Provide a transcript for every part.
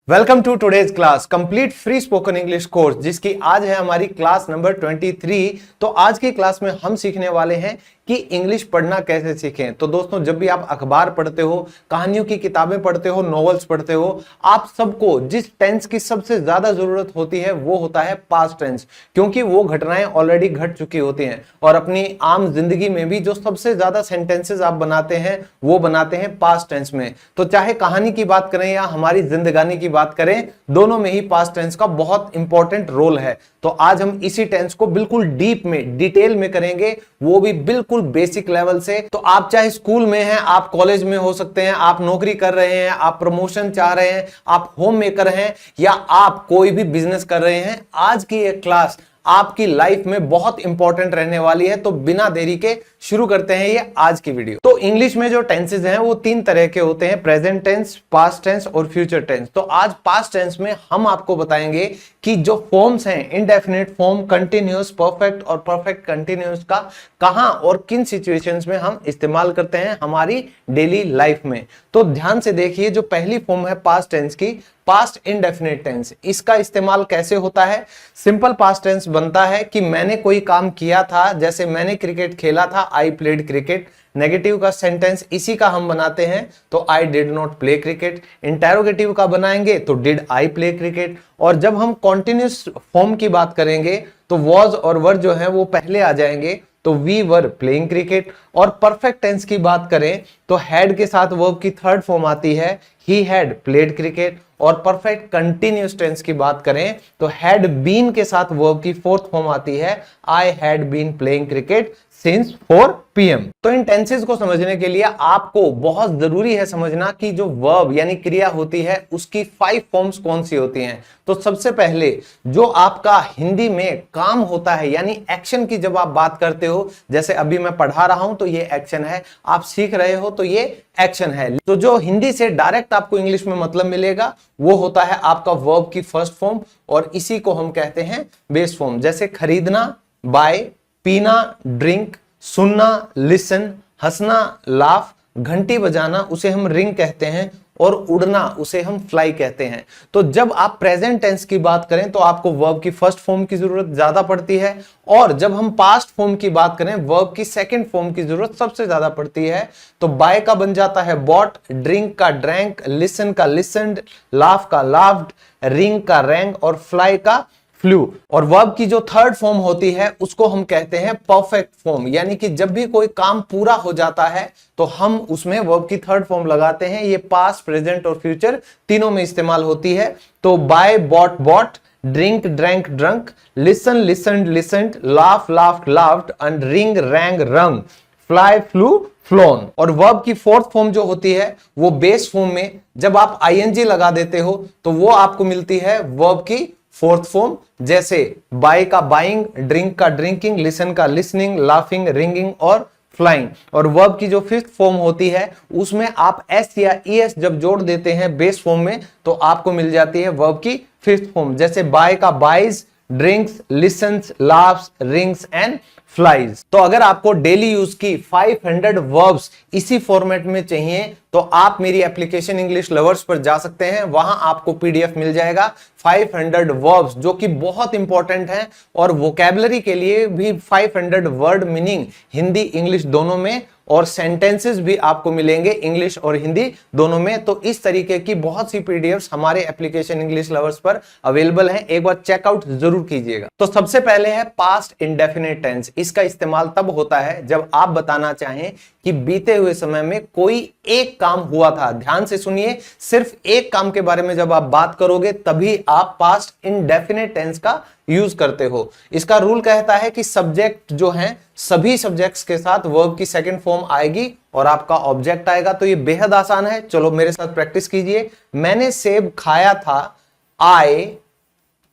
Welcome to today's class complete free spoken English course, जिसकी आज है हमारी क्लास नंबर 23। तो आज की क्लास में हम सीखने वाले हैं कि इंग्लिश पढ़ना कैसे सीखें। तो दोस्तों, जब भी आप अखबार पढ़ते हो, कहानियों की किताबें पढ़ते हो, नॉवेल्स पढ़ते हो, आप सबको जिस टेंस की सबसे ज्यादा जरूरत होती है वो होता है पास्ट टेंस, क्योंकि वो घटनाएं ऑलरेडी घट चुकी होती हैं। और अपनी आम जिंदगी में भी जो सबसे ज्यादा सेंटेंसेस आप बनाते हैं वो बनाते हैं पास्ट टेंस में। तो चाहे कहानी की बात करें या हमारी जिंदगानी की बात करें, दोनों में ही पास्ट टेंस का बहुत इंपॉर्टेंट रोल है। तो आज हम इसी टेंस को बिल्कुल डीप में, डिटेल में करेंगे, वो भी बिल्कुल बेसिक लेवल से। तो आप चाहे स्कूल में हैं, आप कॉलेज में हो सकते हैं, आप नौकरी कर रहे हैं, आप प्रमोशन चाह रहे हैं, आप होम मेकर हैं, या आप कोई भी बिजनेस कर रहे हैं, आज की ये क्लास आपकी लाइफ में बहुत इंपॉर्टेंट रहने वाली है। तो बिना देरी के शुरू करते हैं ये आज की वीडियो। तो इंग्लिश में जो टेंसेस हैं वो तीन तरह के होते हैं: प्रेजेंट टेंस, पास्ट टेंस और फ्यूचर टेंस। तो आज पास्ट टेंस में हम आपको बताएंगे कि जो फॉर्म्स हैं, इंडेफिनिट फॉर्म, कंटिन्यूअस, परफेक्ट और परफेक्ट कंटिन्यूअस का कहां और किन सिचुएशंस में हम इस्तेमाल करते हैं हमारी डेली लाइफ में। तो ध्यान से देखिए, जो पहली फॉर्म है पास्ट टेंस की, पास्ट इंडेफिनिट टेंस, इसका इस्तेमाल कैसे होता है। सिंपल पास्ट टेंस बनता है कि मैंने कोई काम किया था, जैसे मैंने क्रिकेट खेला था, आई प्लेड क्रिकेट। नेगेटिव का सेंटेंस इसी का हम बनाते हैं, तो I did not play cricket. Interrogative का बनाएंगे तो डिड आई प्ले क्रिकेट। और जब हम कॉन्टिन्यूअस फॉर्म की बात करेंगे तो वॉज और वर जो है वो पहले आ जाएंगे, तो वी वर प्लेइंग क्रिकेट। और परफेक्ट टेंस की बात करें तो हैड के साथ वर्ब की थर्ड फॉर्म आती है, ही हैड प्लेड क्रिकेट। और परफेक्ट कंटिन्यूअस टेंस की बात करें तो हैड बीन के साथ वर्ब की फोर्थ फॉर्म आती है, I had been playing cricket since 4 PM। तो इन टेंसेस को समझने के लिए आपको बहुत जरूरी है समझना कि जो वर्ब यानी क्रिया होती है उसकी 5 फॉर्म्स कौन सी होती हैं। तो सबसे पहले जो आपका हिंदी में काम होता है, यानी एक्शन की जब आप बात करते हो, जैसे अभी मैं पढ़ा रहा हूं तो ये एक्शन है, आप सीख रहे हो तो ये एक्शन है। तो जो हिंदी से डायरेक्ट आपको इंग्लिश में मतलब मिलेगा वो होता है आपका वर्ब की फर्स्ट फॉर्म, और इसी को हम कहते हैं बेस फॉर्म। जैसे खरीदना, बाय, पीना, ड्रिंक, सुनना, लिसन, हंसना, लाफ, घंटी बजाना, उसे हम रिंग कहते हैं, और उड़ना, उसे हम फ्लाई कहते हैं। तो जब आप प्रेजेंट टेंस की बात करें तो आपको वर्ब की फर्स्ट फॉर्म की जरूरत ज्यादा पड़ती है, और जब हम पास्ट फॉर्म की बात करें वर्ब की सेकंड फॉर्म की जरूरत सबसे ज्यादा पड़ती है। तो बाय का बन जाता है बॉट, ड्रिंक का ड्रैंक, लिसन का लिसनड, लाफ का लाफ्ड, रिंग का रैंग और फ्लाई का फ्लू। और वर्ब की जो थर्ड फॉर्म होती है उसको हम कहते हैं परफेक्ट फॉर्म, यानी कि जब भी कोई काम पूरा हो जाता है तो हम उसमें वर्ब की थर्ड फॉर्म लगाते हैं। ये पास्ट, प्रेजेंट और फ्यूचर तीनों में इस्तेमाल होती है। तो buy bought bought, drink drank drunk, listen listened listened, laugh laughed laughed and ring rang rung, fly flew flown. और वर्ब की फोर्थ फॉर्म जो होती है वो बेस फॉर्म में जब आप आईएनजी लगा देते हो तो वो आपको मिलती है वर्ब की फोर्थ फॉर्म, जैसे बाय का बाइंग, ड्रिंक का ड्रिंकिंग, लिसन का लिसनिंग, लाफिंग, रिंगिंग और फ्लाइंग। और वर्ब की जो फिफ्थ फॉर्म होती है उसमें आप एस या ईएस जब जोड़ देते हैं बेस फॉर्म में तो आपको मिल जाती है वर्ब की फिफ्थ फॉर्म, जैसे बाय का buys, drinks, listens, laughs, rings and flies. तो अगर आपको डेली यूज की 500 वर्ब्स इसी फॉर्मेट में चाहिए तो आप मेरी एप्लीकेशन इंग्लिश लवर्स पर जा सकते हैं, वहां आपको पीडीएफ मिल जाएगा 500 वर्ब्स जो कि बहुत इंपॉर्टेंट हैं, और वोकैबुलरी के लिए भी 500 वर्ड मीनिंग हिंदी इंग्लिश दोनों में, और सेंटेंसेस भी आपको मिलेंगे इंग्लिश और हिंदी दोनों में। तो इस तरीके की बहुत सी पीडीएफ्स हमारे एप्लीकेशन इंग्लिश लवर्स पर अवेलेबल हैं, एक बार चेकआउट जरूर कीजिएगा। तो सबसे पहले है पास्ट इंडेफिनिट टेंस। इसका इस्तेमाल तब होता है जब आप बताना चाहें कि बीते हुए समय में कोई एक काम हुआ था। ध्यान से सुनिए, सिर्फ एक काम के बारे में जब आप बात करोगे तभी आप पास्ट इंडेफिनिट टेंस का यूज करते हो। इसका रूल कहता है कि सब्जेक्ट जो है सभी सब्जेक्ट्स के साथ वर्ब की सेकंड फॉर्म आएगी और आपका ऑब्जेक्ट आएगा। तो ये बेहद आसान है, चलो मेरे साथ प्रैक्टिस कीजिए। मैंने सेब खाया था, आई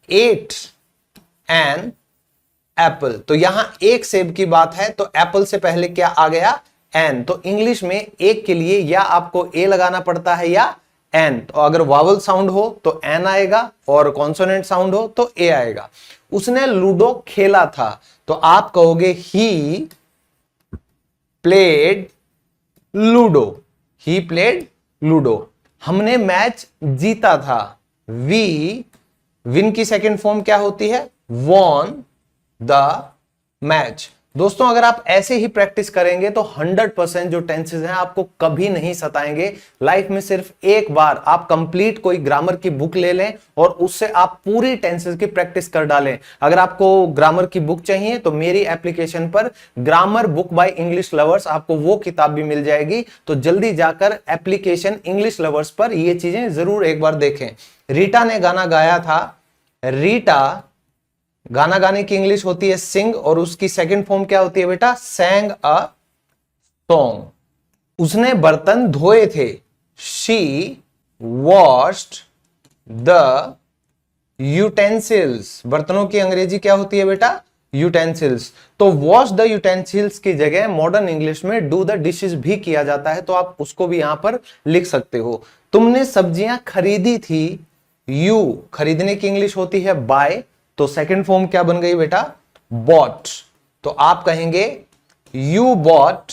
एट एन एप्पल। तो यहां एक सेब की बात है तो एप्पल से पहले क्या आ गया, एन। तो इंग्लिश में एक के लिए या आपको ए लगाना पड़ता है या एन। तो अगर वावल साउंड हो तो एन आएगा और कॉन्सोनेंट साउंड हो तो ए आएगा। उसने लूडो खेला था तो आप कहोगे he played ludo, he played ludo. हमने मैच जीता था, वी, विन की सेकंड फॉर्म क्या होती है? Won the match. दोस्तों अगर आप ऐसे ही प्रैक्टिस करेंगे तो 100% जो टेंसेस हैं आपको कभी नहीं सताएंगे। लाइफ में सिर्फ एक बार आप कंप्लीट कोई ग्रामर की बुक ले लें और उससे आप पूरी टेंसेस की प्रैक्टिस कर डालें। अगर आपको ग्रामर की बुक चाहिए तो मेरी एप्लीकेशन पर grammar book by English lovers आपको वो किताब भी मिल जाएगी। तो जल्दी जाकर एप्लीकेशन इंग्लिश लवर्स पर ये चीजें जरूर एक बार देखें। रीटा ने गाना गाया था। रीटा, गाना गाने की इंग्लिश होती है सिंग और उसकी सेकंड फॉर्म क्या होती है बेटा? सैंग अ सॉन्ग। उसने बर्तन धोए थे। She washed the utensils. बर्तनों की अंग्रेजी क्या होती है बेटा? यूटेंसिल्स। तो वॉश द यूटेंसिल्स की जगह मॉडर्न इंग्लिश में डू द डिशेस भी किया जाता है, तो आप उसको भी यहां पर लिख सकते हो। तुमने सब्जियां खरीदी थी। यू, खरीदने की इंग्लिश होती है बाय, तो सेकंड फॉर्म क्या बन गई बेटा? बॉट। तो आप कहेंगे you bought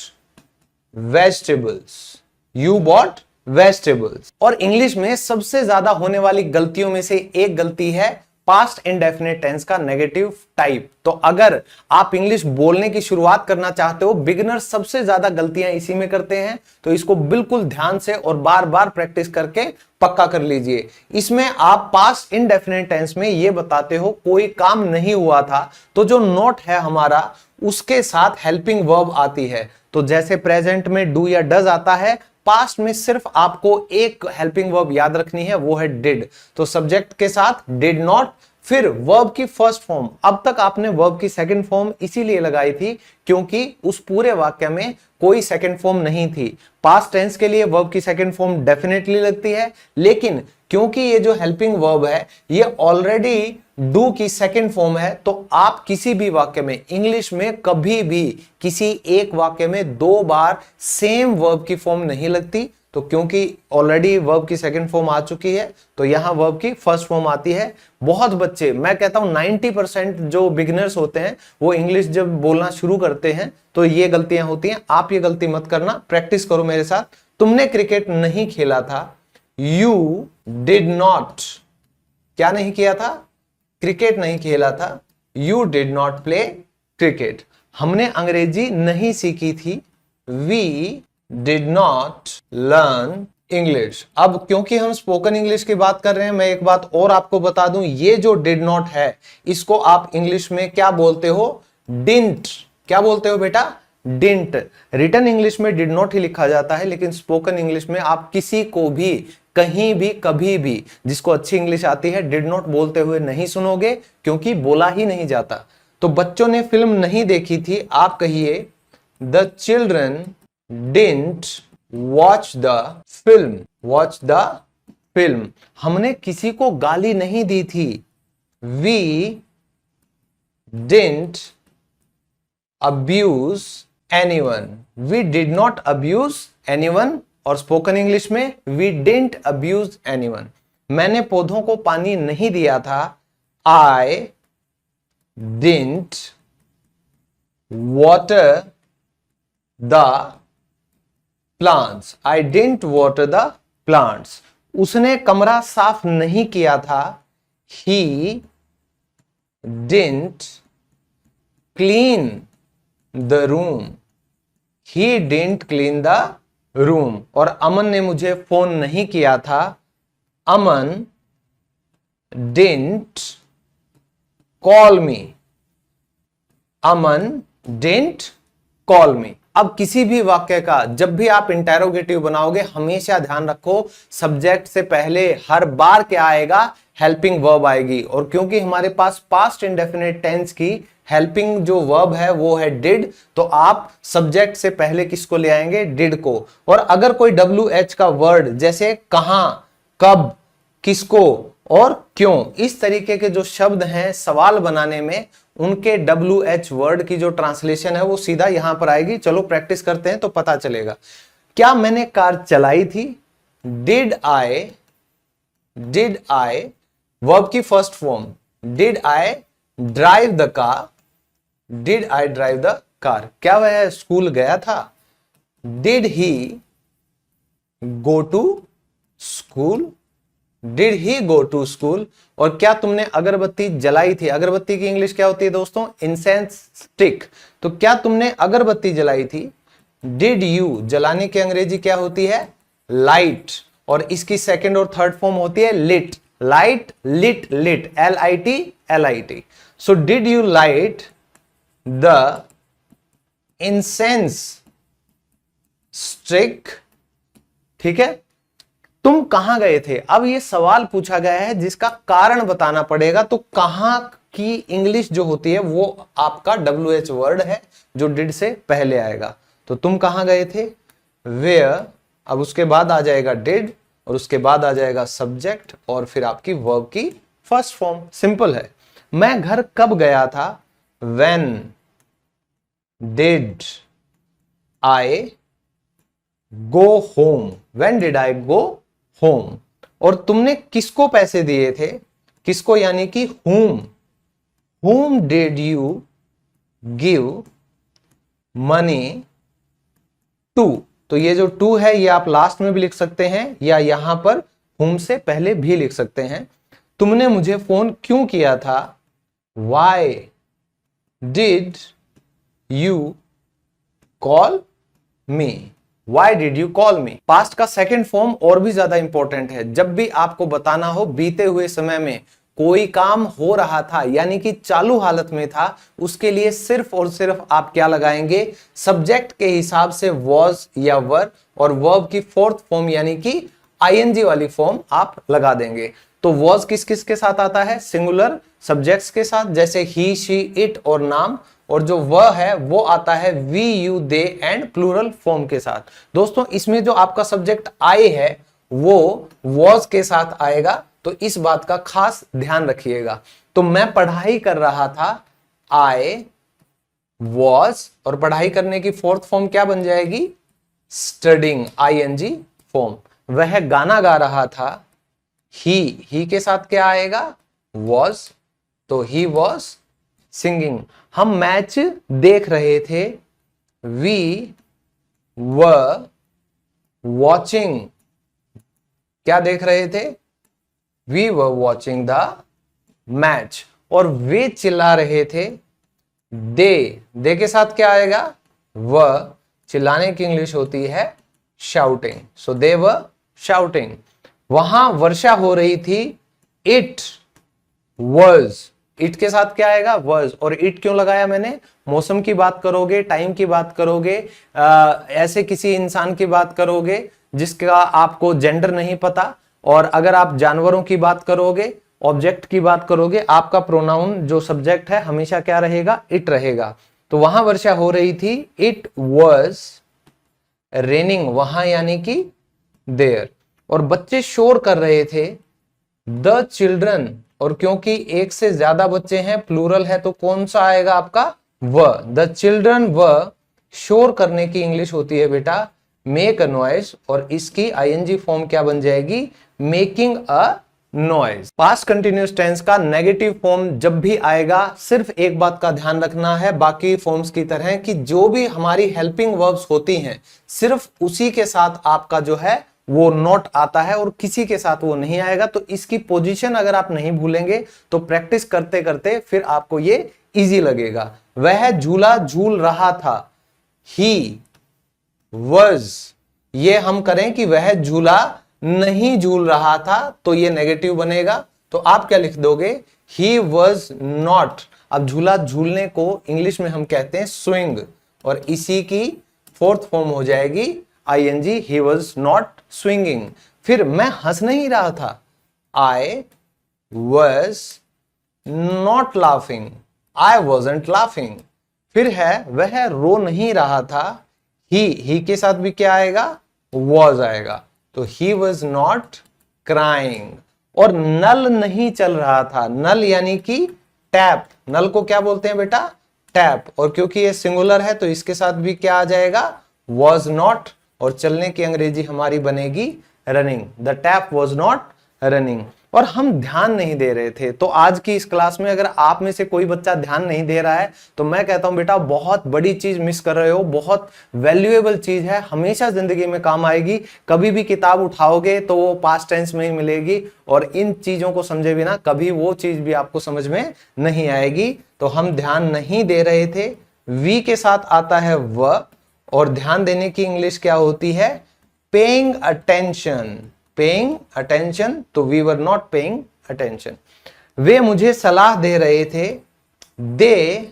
vegetables. You bought vegetables. और इंग्लिश में सबसे ज्यादा होने वाली गलतियों में से एक गलती है पास्ट इंडेफिनिट टेंस का नेगेटिव टाइप। तो अगर आप इंग्लिश बोलने की शुरुआत करना चाहते हो, बिगिनर सबसे ज्यादा गलतियां इसी में करते हैं, तो इसको बिल्कुल ध्यान से और बार बार प्रैक्टिस करके पक्का कर लीजिए। इसमें आप पास्ट इंडेफिनिट टेंस में ये बताते हो कोई काम नहीं हुआ था, तो जो नॉट है हमारा उसके साथ हेल्पिंग वर्ब आती है। तो जैसे प्रेजेंट में डू या डज आता है, पास्ट में सिर्फ आपको एक हेल्पिंग वर्ब याद रखनी है, वो है डिड। तो सब्जेक्ट के साथ डिड नॉट, फिर वर्ब की फर्स्ट फॉर्म। अब तक आपने वर्ब की सेकंड फॉर्म इसीलिए लगाई थी क्योंकि उस पूरे वाक्य में कोई सेकंड फॉर्म नहीं थी। पास्ट टेंस के लिए वर्ब की सेकंड फॉर्म डेफिनेटली लगती है, लेकिन क्योंकि ये जो हेल्पिंग वर्ब है ये ऑलरेडी डू की सेकंड फॉर्म है, तो आप किसी भी वाक्य में इंग्लिश में कभी भी किसी एक वाक्य में दो बार सेम वर्ब की फॉर्म नहीं लगती। तो क्योंकि ऑलरेडी वर्ब की सेकंड फॉर्म आ चुकी है, तो यहां वर्ब की फर्स्ट फॉर्म आती है। बहुत बच्चे, मैं कहता हूं 90% जो बिगिनर्स होते हैं वो इंग्लिश जब बोलना शुरू करते हैं तो ये गलतियां होती हैं। आप ये गलती मत करना, प्रैक्टिस करो मेरे साथ। तुमने क्रिकेट नहीं खेला था। यू डिड नॉट, क्या नहीं किया था? क्रिकेट नहीं खेला था। You did not play cricket. हमने अंग्रेजी नहीं सीखी थी। We did not learn English. अब क्योंकि हम स्पोकन इंग्लिश की बात कर रहे हैं, मैं एक बात और आपको बता दूं, ये जो डिड नॉट है इसको आप इंग्लिश में क्या बोलते हो? डिंट। क्या बोलते हो बेटा? डिंट। रिटन इंग्लिश में डिड नॉट ही लिखा जाता है, लेकिन स्पोकन इंग्लिश में आप किसी को भी कहीं भी कभी भी जिसको अच्छी इंग्लिश आती है डिड नॉट बोलते हुए नहीं सुनोगे, क्योंकि बोला ही नहीं जाता। तो बच्चों ने फिल्म नहीं देखी थी, आप कहिए the children didn't watch the film. Watch the film. हमने किसी को गाली नहीं दी थी। We didn't abuse anyone. We did not abuse anyone. और स्पोकन इंग्लिश में वी डिडंट अब्यूज एनीवन। मैंने पौधों को पानी नहीं दिया था। I didn't water the plants. I didn't water the plants. उसने कमरा साफ नहीं किया था। He didn't clean the room. He didn't clean the room. और अमन ने मुझे फोन नहीं किया था। Aman didn't call me. Aman didn't call me. अब किसी भी वाक्य का जब भी आप इंटेरोगेटिव बनाओगे, हमेशा ध्यान रखो सब्जेक्ट से पहले हर बार क्या आएगा? हेल्पिंग वर्ब आएगी। और क्योंकि हमारे पास पास्ट इंडेफिनिट टेंस की हेल्पिंग जो वर्ब है वो है डिड, तो आप सब्जेक्ट से पहले किसको ले आएंगे? डिड को। और अगर कोई WH का वर्ड जैसे कहां, कब, किसको और क्यों, इस तरीके के जो शब्द हैं सवाल बनाने में, उनके WH वर्ड की जो ट्रांसलेशन है वो सीधा यहां पर आएगी। चलो प्रैक्टिस करते हैं तो पता चलेगा। क्या मैंने कार चलाई थी? डिड आई वर्ब की first form. Did I drive the car. Did I drive the car. क्या वह स्कूल गया था? Did he go to school. Did he go to school? और क्या तुमने अगरबत्ती जलाई थी? अगरबत्ती की इंग्लिश क्या होती है दोस्तों? Incense stick. तो क्या तुमने अगरबत्ती जलाई थी? डिड यू, जलाने की अंग्रेजी क्या होती है? लाइट। और इसकी सेकंड और थर्ड फॉर्म होती है lit. Light, lit, lit, LIT। So did you light the incense stick? ठीक है, तुम कहां गए थे? अब ये सवाल पूछा गया है जिसका कारण बताना पड़ेगा। तो कहां की इंग्लिश जो होती है वो आपका WH वर्ड है जो डिड से पहले आएगा। तो तुम कहां गए थे? वेयर। अब उसके बाद आ जाएगा डिड और उसके बाद आ जाएगा सब्जेक्ट और फिर आपकी वर्ब की फर्स्ट फॉर्म। सिंपल है। मैं घर कब गया था? When did I go home? When did I go home. और तुमने किसको पैसे दिए थे? किसको यानी कि whom did you give money to? तो ये जो टू है ये आप लास्ट में भी लिख सकते हैं या यहां पर whom से पहले भी लिख सकते हैं। तुमने मुझे फोन क्यों किया था? Why did you call me? Why did you call me? Past का सेकंड फॉर्म और भी ज्यादा इंपॉर्टेंट है। जब भी आपको बताना हो बीते हुए समय में कोई काम हो रहा था यानी कि चालू हालत में था, उसके लिए सिर्फ और सिर्फ आप क्या लगाएंगे? सब्जेक्ट के हिसाब से was या were और वर्ब की फोर्थ फॉर्म यानी कि ING वाली फॉर्म आप लगा देंगे। तो was किस किस के साथ आता है? सिंगुलर सब्जेक्ट्स के साथ, जैसे ही, शी, इट और नाम। और जो वह है वो आता है we, you, they and plural form के साथ। दोस्तों इसमें जो आपका सब्जेक्ट आई है वो was के साथ आएगा, तो इस बात का खास ध्यान रखिएगा। तो मैं पढ़ाई कर रहा था, आई was, और पढ़ाई करने की फोर्थ फॉर्म क्या बन जाएगी? Studying, ING form. वह गाना गा रहा था, ही के साथ क्या आएगा? was, तो he was सिंगिंग। हम मैच देख रहे थे, वी वर वॉचिंग। क्या देख रहे थे? We were watching the match. और वे चिल्ला रहे थे, दे के साथ क्या आएगा? व। चिल्लाने की इंग्लिश होती है शाउटिंग। सो दे वर शाउटिंग। वहां वर्षा हो रही थी, इट वॉज। इट के साथ क्या आएगा? was। और इट क्यों लगाया मैंने? मौसम की बात करोगे, टाइम की बात करोगे, ऐसे किसी इंसान की बात करोगे जिसका आपको जेंडर नहीं पता, और अगर आप जानवरों की बात करोगे, ऑब्जेक्ट की बात करोगे, आपका प्रोनाउन जो सब्जेक्ट है हमेशा क्या रहेगा? इट रहेगा। तो वहां वर्षा हो रही थी, इट वॉज रेनिंग। वहां यानी कि देयर। और बच्चे शोर कर रहे थे, द चिल्ड्रन। और क्योंकि एक से ज्यादा बच्चे हैं, प्लूरल है, तो कौन सा आएगा आपका? व। द चिल्ड्रन व। शोर करने की इंग्लिश होती है बेटा मेक अ नॉइज, और इसकी ING फॉर्म क्या बन जाएगी? Making a noise. Past continuous tense का नेगेटिव फॉर्म जब भी आएगा, सिर्फ एक बात का ध्यान रखना है बाकी फॉर्म्स की तरह, कि जो भी हमारी हेल्पिंग वर्ब्स होती हैं सिर्फ उसी के साथ आपका जो है वो नॉट आता है, और किसी के साथ वो नहीं आएगा। तो इसकी पोजीशन अगर आप नहीं भूलेंगे तो प्रैक्टिस करते करते फिर आपको ये इजी लगेगा। वह झूला झूल रहा था, ही वॉज। ये हम करें कि वह झूला नहीं झूल रहा था, तो ये नेगेटिव बनेगा। तो आप क्या लिख दोगे? He was not. अब झूला झूलने को इंग्लिश में हम कहते हैं स्विंग, और इसी की फोर्थ फॉर्म हो जाएगी ING, he was not swinging। फिर मैं हंस नहीं रहा था, I was not laughing, I wasn't laughing। फिर है वह रो नहीं रहा था, ही के साथ भी क्या आएगा? was आएगा, तो he was not crying। और नल नहीं चल रहा था, नल यानी कि टैप। नल को क्या बोलते हैं बेटा? टैप। और क्योंकि ये सिंगुलर है तो इसके साथ भी क्या आ जाएगा? was not। और चलने की अंग्रेजी हमारी बनेगी running. The tap was not running. और हम ध्यान नहीं दे रहे थे। तो आज की इस क्लास में अगर आप में से कोई बच्चा ध्यान नहीं दे रहा है तो मैं कहता हूं बेटा बहुत बड़ी चीज मिस कर रहे हो, बहुत वैल्यूएबल चीज है, हमेशा जिंदगी में काम आएगी। कभी भी किताब उठाओगे तो वो पास्ट टेंस में ही मिलेगी और इन चीजों को समझे बिना कभी वो चीज भी आपको समझ में नहीं आएगी। तो हम ध्यान नहीं दे रहे थे, वी के साथ आता है व, और ध्यान देने की इंग्लिश क्या होती है? Paying attention. पेइंग अटेंशन, तो we were not paying attention. वे मुझे सलाह दे रहे थे, दे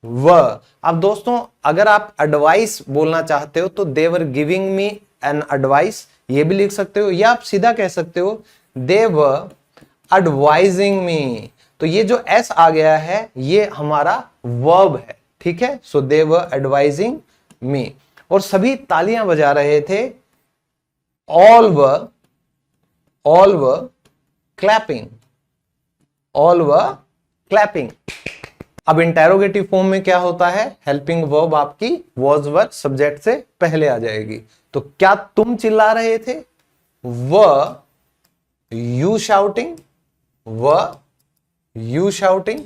व। अब दोस्तों अगर आप एडवाइस बोलना चाहते हो तो they were giving me an advice, ये भी लिख सकते हो, या आप सीधा कह सकते हो दे वर एडवाइजिंग मी। तो ये जो एस आ गया है ये हमारा वर्ब है, ठीक है। सो दे वर एडवाइजिंग मी। और सभी तालियां बजा रहे थे, all were clapping, all were clapping. अब इंटेरोगेटिव फॉर्म में क्या होता है? हेल्पिंग वर्ब आपकी वॉज वर सब्जेक्ट से पहले आ जाएगी। तो क्या तुम चिल्ला रहे थे? Were you shouting, were you shouting.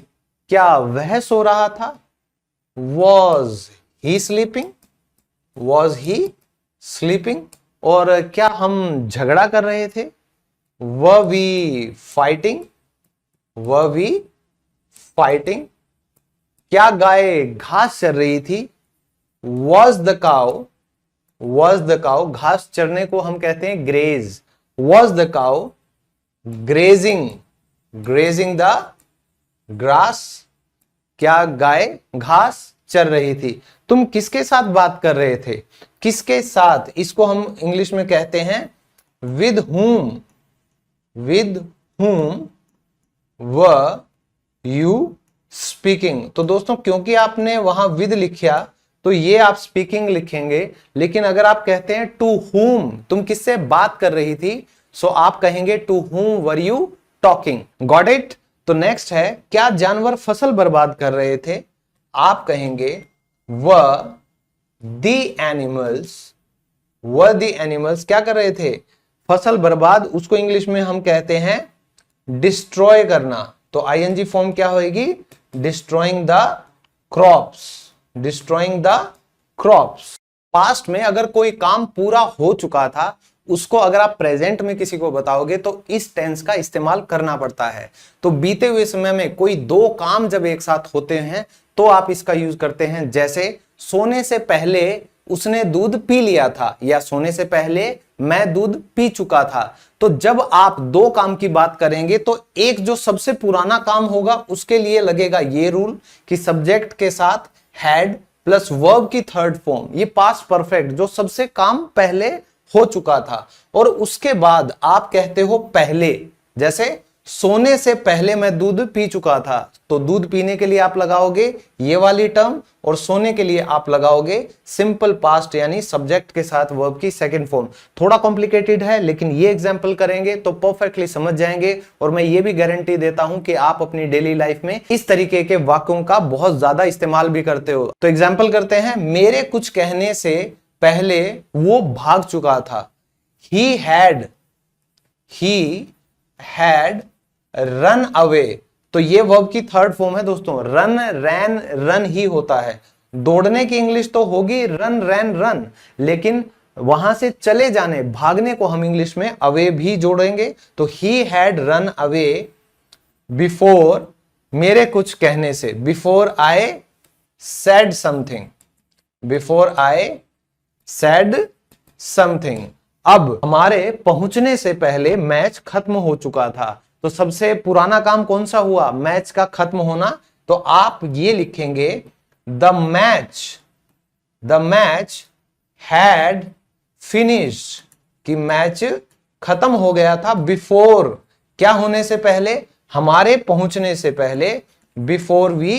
क्या वह सो रहा था? Was he sleeping, was he sleeping. और क्या हम झगड़ा कर रहे थे? Were we fighting, were we fighting. क्या गाय घास चर रही थी? Was the cow, was the cow. घास चरने को हम कहते हैं graze. Was the cow grazing, grazing the grass. क्या गाय घास चर रही थी? तुम किसके साथ बात कर रहे थे? किसके साथ, इसको हम इंग्लिश में कहते हैं with whom, with whom were you speaking। तो दोस्तों क्योंकि आपने वहां विद लिखा तो ये आप स्पीकिंग लिखेंगे, लेकिन अगर आप कहते हैं टू whom, तुम किससे बात कर रही थी, सो आप कहेंगे to whom were you talking। Got it. तो नेक्स्ट है, क्या जानवर फसल बर्बाद कर रहे थे? आप कहेंगे were the animals, were the animals क्या कर रहे थे? फसल बर्बाद। उसको इंग्लिश में हम कहते हैं डिस्ट्रॉय करना। तो आईएनजी फॉर्म क्या होगी? Destroying the crops, destroying the crops. Past में अगर कोई काम पूरा हो चुका था उसको अगर आप प्रेजेंट में किसी को बताओगे तो इस टेंस का इस्तेमाल करना पड़ता है। तो बीते हुए समय में कोई दो काम जब एक साथ होते हैं तो आप इसका यूज करते हैं। जैसे सोने से पहले उसने दूध पी लिया था, या सोने से पहले मैं दूध पी चुका था। तो जब आप दो काम की बात करेंगे तो एक जो सबसे पुराना काम होगा उसके लिए लगेगा ये रूल कि सब्जेक्ट के साथ हैड प्लस वर्ब की थर्ड फॉर्म, ये पास्ट परफेक्ट जो सबसे काम पहले हो चुका था। और उसके बाद आप कहते हो पहले, जैसे सोने से पहले मैं दूध पी चुका था, तो दूध पीने के लिए आप लगाओगे ये वाली टर्म और सोने के लिए आप लगाओगे सिंपल पास्ट यानी सब्जेक्ट के साथ वर्ब की सेकंड फॉर्म। थोड़ा कॉम्प्लिकेटेड है लेकिन ये एग्जांपल करेंगे तो परफेक्टली समझ जाएंगे। और मैं ये भी गारंटी देता हूं कि आप अपनी डेली लाइफ में इस तरीके के वाक्यों का बहुत ज्यादा इस्तेमाल भी करते हो। तो एग्जाम्पल करते हैं, मेरे कुछ कहने से पहले वो भाग चुका था। he had run away. तो ये वर्ब की थर्ड फॉर्म है दोस्तों। रन, रैन, रन ही होता है। दौड़ने की इंग्लिश तो होगी रन, रैन, रन, लेकिन वहां से चले जाने, भागने को हम इंग्लिश में अवे भी जोड़ेंगे। तो he had run away before, मेरे कुछ कहने से, before I said something, before I said something. अब हमारे पहुंचने से पहले मैच खत्म हो चुका था। तो सबसे पुराना काम कौन सा हुआ? मैच का खत्म होना। तो आप ये लिखेंगे द मैच हैड फिनिश्ड, कि मैच खत्म हो गया था बिफोर, क्या होने से पहले? हमारे पहुंचने से पहले, before we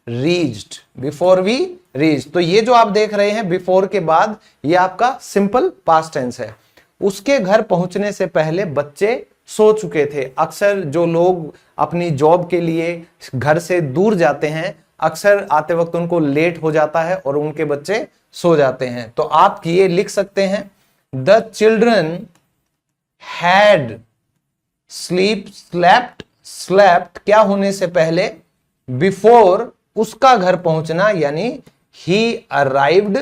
reached, before we reached. तो ये जो आप देख रहे हैं बिफोर के बाद, ये आपका सिंपल पास्ट टेंस है। उसके घर पहुंचने से पहले बच्चे सो चुके थे। अक्सर जो लोग अपनी जॉब के लिए घर से दूर जाते हैं, अक्सर आते वक्त उनको लेट हो जाता है और उनके बच्चे सो जाते हैं। तो आप ये लिख सकते हैं the children had sleep, slept, slept क्या होने से पहले, बिफोर उसका घर पहुंचना यानी ही अराइव्ड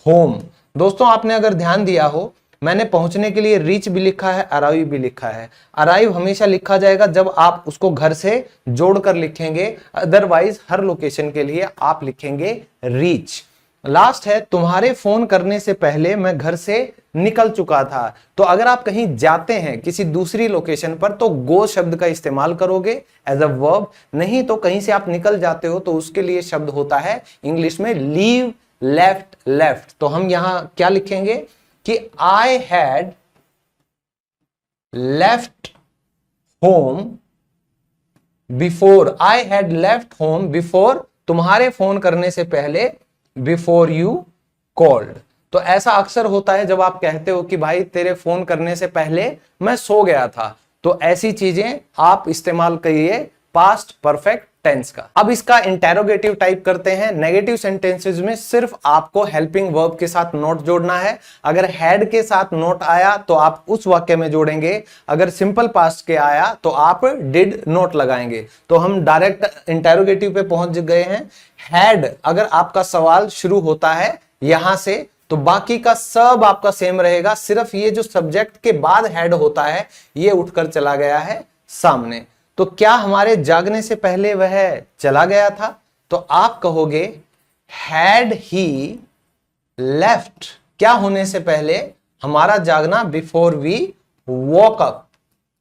होम। दोस्तों आपने अगर ध्यान दिया हो, मैंने पहुंचने के लिए रीच भी लिखा है, अराइव भी लिखा है। अराइव हमेशा लिखा जाएगा जब आप उसको घर से जोड़कर लिखेंगे, अदरवाइज हर लोकेशन के लिए आप लिखेंगे रीच। लास्ट है, तुम्हारे फोन करने से पहले मैं घर से निकल चुका था। तो अगर आप कहीं जाते हैं किसी दूसरी लोकेशन पर तो गो शब्द का इस्तेमाल करोगे एज अ वर्ब, नहीं तो कहीं से आप निकल जाते हो तो उसके लिए शब्द होता है इंग्लिश में लीव, लेफ्ट, लेफ्ट। तो हम यहां क्या लिखेंगे कि I had left home before, I had left home before, तुम्हारे फोन करने से पहले, बिफोर यू कॉल्ड। तो ऐसा अक्सर होता है जब आप कहते हो कि भाई तेरे फोन करने से पहले मैं सो गया था, तो ऐसी चीजें आप इस्तेमाल करिए पास्ट परफेक्ट टेंस का। अब इसका इंटेरोगेटिव टाइप करते हैं। नेगेटिव सेंटेंसेस में सिर्फ आपको हेल्पिंग वर्ब के साथ नोट जोड़ना है। अगर हैड के साथ नोट आया तो आप उस वाक्य में जोड़ेंगे, अगर सिंपल पास्ट के आया तो आप डिड नोट लगाएंगे। तो हम डायरेक्ट इंटेरोगेटिव पे पहुंच गए हैं। हैड, अगर आपका सवाल शुरू होता है यहां से तो बाकी का सब आपका सेम रहेगा, सिर्फ ये जो सब्जेक्ट के बाद हैड होता है ये उठकर चला गया है सामने। तो क्या हमारे जागने से पहले वह चला गया था? तो आप कहोगे हैड ही लेफ्ट, क्या होने से पहले, हमारा जागना, before we woke up,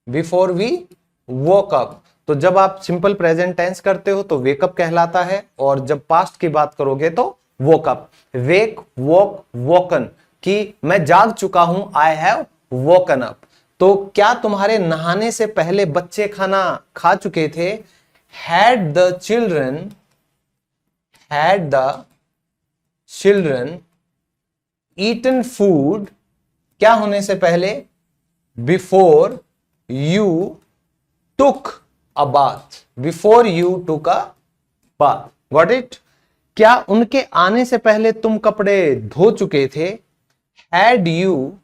before we woke up. तो जब आप सिंपल प्रेजेंट टेंस करते हो तो वेकअप कहलाता है, और जब पास्ट की बात करोगे तो वोक अप। वेक, वॉक, वॉकन, कि मैं जाग चुका हूं, आई हैव वोकन अप। तो क्या तुम्हारे नहाने से पहले बच्चे खाना खा चुके थे? Had the children, had the children eaten food, क्या होने से पहले, before you took a bath, before you took a bath. Got it? क्या उनके आने से पहले तुम कपड़े धो चुके थे? Had you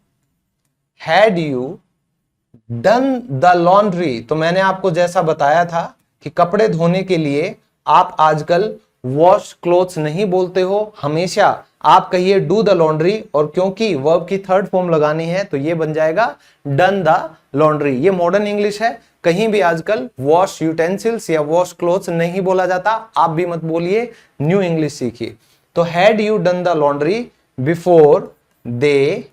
done the laundry. तो मैंने आपको जैसा बताया था कि कपड़े धोने के लिए आप आजकल वॉश क्लोथ्स नहीं बोलते हो, हमेशा आप कहिए डू द लॉन्ड्री, और क्योंकि वर्ब की थर्ड फॉर्म लगानी है तो ये बन जाएगा डन द लॉन्ड्री। ये मॉडर्न इंग्लिश है, कहीं भी आजकल वॉश यूटेंसिल्स या वॉश क्लोथ्स नहीं बोला जाता, आप भी मत बोलिए, न्यू इंग्लिश सीखिए। तो had you done the laundry before they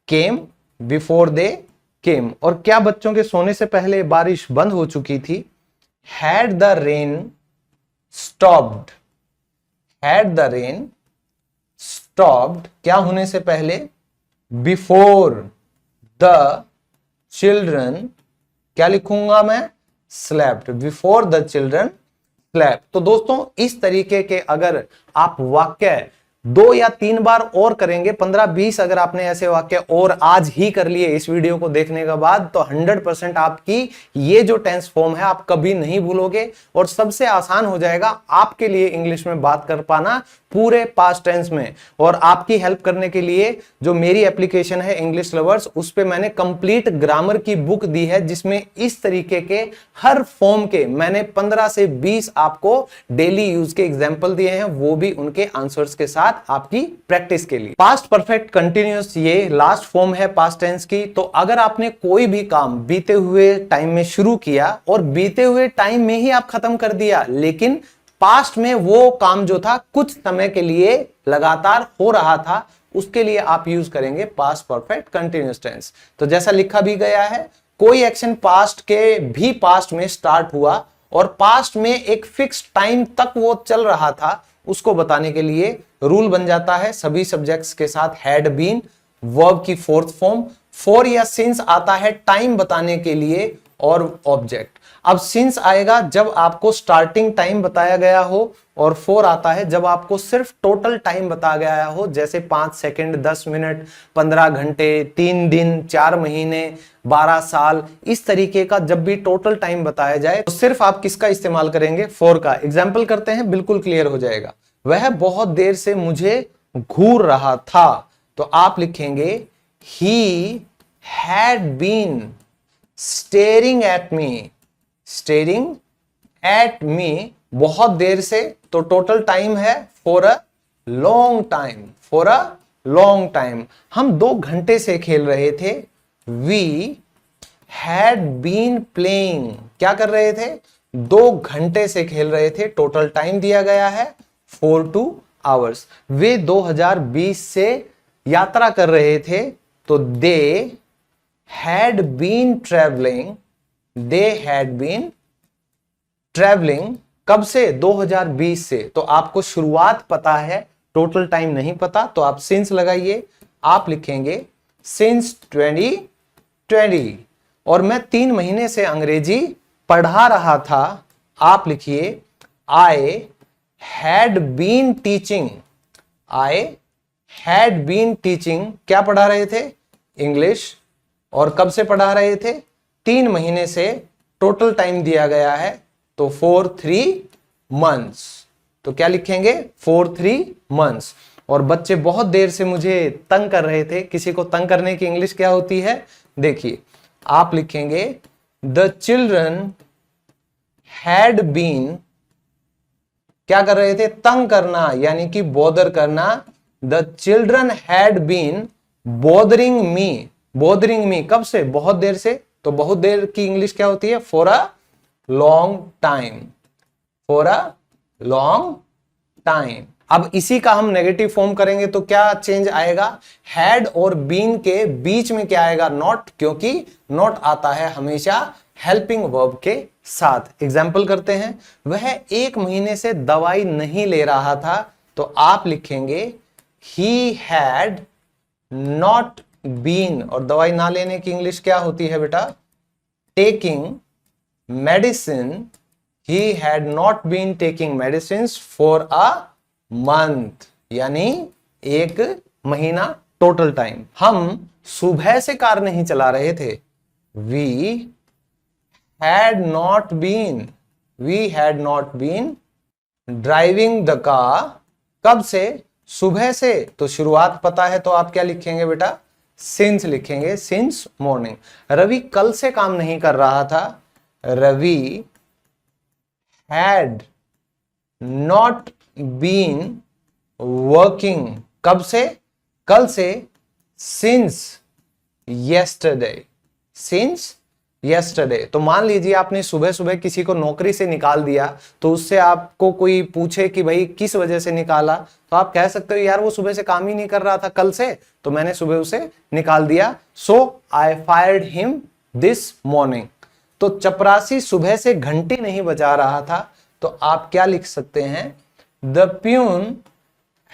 came, before they came. और क्या बच्चों के सोने से पहले बारिश बंद हो चुकी थी? Had the rain stopped, had the rain stopped, क्या होने से पहले, बिफोर द चिल्ड्रन, क्या लिखूंगा मैं, slept, before the children slept. तो दोस्तों इस तरीके के अगर आप वाक्य 2 या 3 बार और करेंगे, 15-20 अगर आपने ऐसे वाक्य और आज ही कर लिए इस वीडियो को देखने के बाद, तो 100% आपकी ये जो टेंस फॉर्म है आप कभी नहीं भूलोगे, और सबसे आसान हो जाएगा आपके लिए इंग्लिश में बात कर पाना पूरे पास्ट टेंस में। और आपकी हेल्प करने के लिए जो मेरी एप्लीकेशन है इंग्लिश लवर्स, उस पे मैंने कंप्लीट ग्रामर की बुक दी है, जिसमें इस तरीके के हर फॉर्म के मैंने 15 से 20 आपको डेली यूज के एग्जाम्पल दिए हैं, वो भी उनके आंसर्स के साथ आपकी प्रैक्टिस के लिए। पास्ट परफेक्ट कंटिन्यूअस ये लास्ट फॉर्म है पास्ट टेंस की। तो अगर आपने कोई भी काम बीते हुए टाइम में शुरू किया और बीते हुए टाइम में ही आप खत्म कर दिया, लेकिन पास्ट में वो काम जो था कुछ समय के लिए लगातार हो रहा था, उसके लिए आप यूज करेंगे पास्ट परफेक्ट कंटिन्यूअस टेंस। तो जैसा लिखा भी गया है, कोई एक्शन पास्ट के भी पास्ट में स्टार्ट हुआ और पास्ट में एक फिक्स टाइम तक वो चल रहा था, उसको बताने के लिए रूल बन जाता है सभी सब्जेक्ट्स के साथ हैड बीन, वर्ब की फोर्थ फॉर्म, फॉर या सिंस आता है टाइम बताने के लिए, और ऑब्जेक्ट। अब सिंस आएगा जब आपको स्टार्टिंग टाइम बताया गया हो, और फॉर आता है जब आपको सिर्फ टोटल टाइम बताया गया हो, जैसे 5 सेकंड, 10 मिनट, 15 घंटे, 3 दिन, 4 महीने, 12 साल, इस तरीके का जब भी टोटल टाइम बताया जाए तो सिर्फ आप किसका इस्तेमाल करेंगे, फॉर का। एग्जाम्पल करते हैं, बिल्कुल क्लियर हो जाएगा। वह बहुत देर से मुझे घूर रहा था, तो आप लिखेंगे he had been staring at me, staring at me, बहुत देर से, तो टोटल टाइम है for a long time, for a long time. हम 2 घंटे से खेल रहे थे। वी हैड बीन प्लेइंग, क्या कर रहे थे? 2 घंटे से खेल रहे थे। टोटल टाइम दिया गया है 42 आवर्स। वे 2020 से यात्रा कर रहे थे, तो they had been travelling, they had been travelling कब से? 2020 से। तो आपको शुरुआत पता है, टोटल टाइम नहीं पता, तो आप सिंस लगाइए। आप लिखेंगे सिंस 2020। और मैं 3 महीने से अंग्रेजी पढ़ा रहा था। आप लिखिए I had been teaching, I had been teaching, क्या पढ़ा रहे थे? इंग्लिश। और कब से पढ़ा रहे थे? 3 महीने से। टोटल टाइम दिया गया है, तो 4 मंथ्स। तो क्या लिखेंगे? 4 मंथ्स। और बच्चे बहुत देर से मुझे तंग कर रहे थे। किसी को तंग करने की इंग्लिश क्या होती है? देखिए, आप लिखेंगे द चिल्ड्रन हैड बीन, क्या कर रहे थे? तंग करना, यानी कि बॉदर करना। The children had been bothering me, bothering me कब से? बहुत देर से। तो बहुत देर की इंग्लिश क्या होती है? For a long time, for a long time. अब इसी का हम नेगेटिव फॉर्म करेंगे तो क्या चेंज आएगा? हैड और बीन के बीच में क्या आएगा? नॉट, क्योंकि नॉट आता है हमेशा हेल्पिंग वर्ब के साथ। एग्जाम्पल करते हैं। वह 1 महीने से दवाई नहीं ले रहा था, तो आप लिखेंगे ही हैड नॉट बीन, और दवाई ना लेने की इंग्लिश क्या होती है बेटा? Taking medicine. He had not been taking medicine for a month, यानी 1 महीना टोटल टाइम। हम सुबह से कार नहीं चला रहे थे। We had not been, we had not been driving the car, कब से? सुबह से। तो शुरुआत पता है, तो आप क्या लिखेंगे बेटा? सिंस लिखेंगे, सिंस मॉर्निंग। रवि कल से काम नहीं कर रहा था। Ravi had not been working, कब से? कल से। Since yesterday, since yesterday। तो मान लीजिए आपने सुबह सुबह किसी को नौकरी से निकाल दिया, तो उससे आपको कोई पूछे कि भाई किस वजह से निकाला, तो आप कह सकते हो यार वो सुबह से काम ही नहीं कर रहा था कल से, तो मैंने सुबह उसे निकाल दिया। सो आई फायर्ड हिम दिस मॉर्निंग। तो चपरासी सुबह से घंटी नहीं बजा रहा था, तो आप क्या लिख सकते हैं? The peon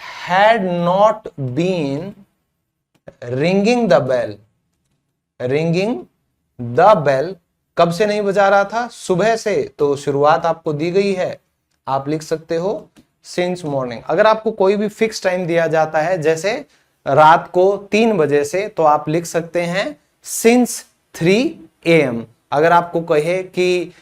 had not been ringing the bell, ringing the bell कब से नहीं बजा रहा था? सुबह से। तो शुरुआत आपको दी गई है, आप लिख सकते हो सिंस मॉर्निंग। अगर आपको कोई भी फिक्स टाइम दिया जाता है, जैसे रात को 3 बजे से, तो आप लिख सकते हैं सिंस 3 AM। अगर आपको कहे कि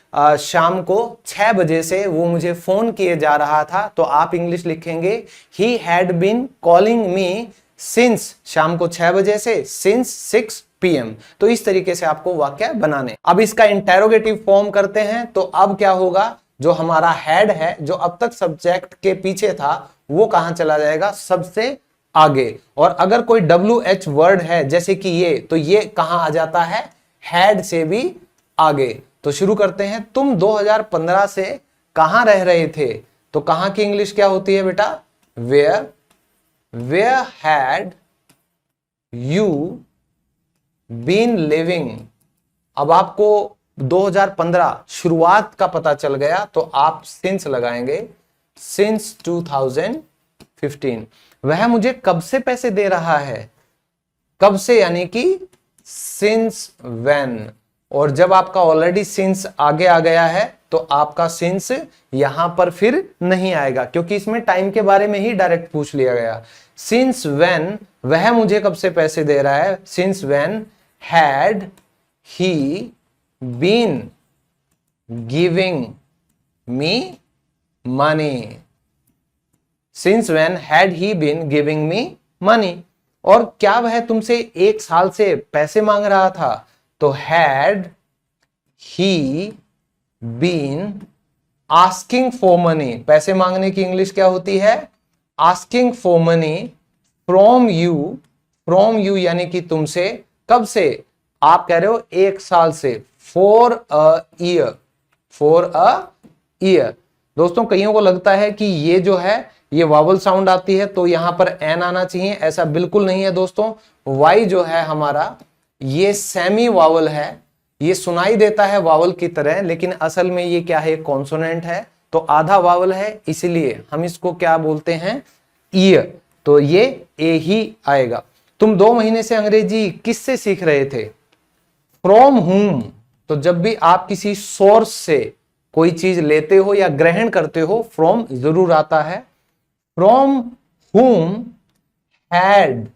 शाम को 6 बजे से वो मुझे फोन किए जा रहा था, तो आप इंग्लिश लिखेंगे he had been calling me since, शाम को 6 बजे से, सिंस 6 PM। तो इस तरीके से आपको वाक्य बनाने। अब इसका इंटेरोगेटिव फॉर्म करते हैं। तो अब क्या होगा? जो हमारा हैड है, जो अब तक सब्जेक्ट के पीछे था, वो कहां चला जाएगा? सबसे आगे। और अगर कोई WH वर्ड है जैसे कि ये, तो ये कहां आ जाता है? हैड से भी आगे। तो शुरू करते हैं। तुम 2015 से कहां रह रहे थे? तो कहां की इंग्लिश क्या होती है बेटा? Where, where had you been living. अब आपको 2015 शुरुआत का पता चल गया, तो आप सिंस लगाएंगे, सिंस 2015। वह मुझे कब से पैसे दे रहा है? कब से, यानी कि सिंस व्हेन। और जब आपका ऑलरेडी सिंस आगे आ गया है, तो आपका सिंस यहां पर फिर नहीं आएगा, क्योंकि इसमें टाइम के बारे में ही डायरेक्ट पूछ लिया गया। सिंस व्हेन, वह मुझे कब से पैसे दे रहा है? Since when had he been giving me money, since when had he been giving me money. और क्या वह तुमसे 1 साल से पैसे मांग रहा था? तो had he been asking for money, पैसे मांगने की इंग्लिश क्या होती है? Asking for money from you यानी कि तुमसे। कब से? आप कह रहे हो 1 साल से। For a year. दोस्तों कईयों को लगता है कि ये जो है ये वावल साउंड आती है तो यहां पर एन आना चाहिए, ऐसा बिल्कुल नहीं है दोस्तों। वाई जो है हमारा ये सेमी वावल है, ये सुनाई देता है वावल की तरह, लेकिन असल में ये क्या है? कॉन्सोनेंट है, तो आधा वावल है, इसलिए हम इसको क्या बोलते हैं? ईयर। तो ये ए ही आएगा। तुम 2 महीने से अंग्रेजी किससे सीख रहे थे? फ्रॉम हुम। तो जब भी आप किसी सोर्स से कोई चीज लेते हो या ग्रहण करते हो, फ्रॉम जरूर आता है। From whom had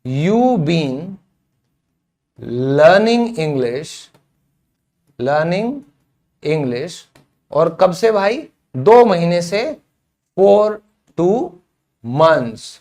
you been learning English. और कब से भाई? 2 महीने से। For 2 months।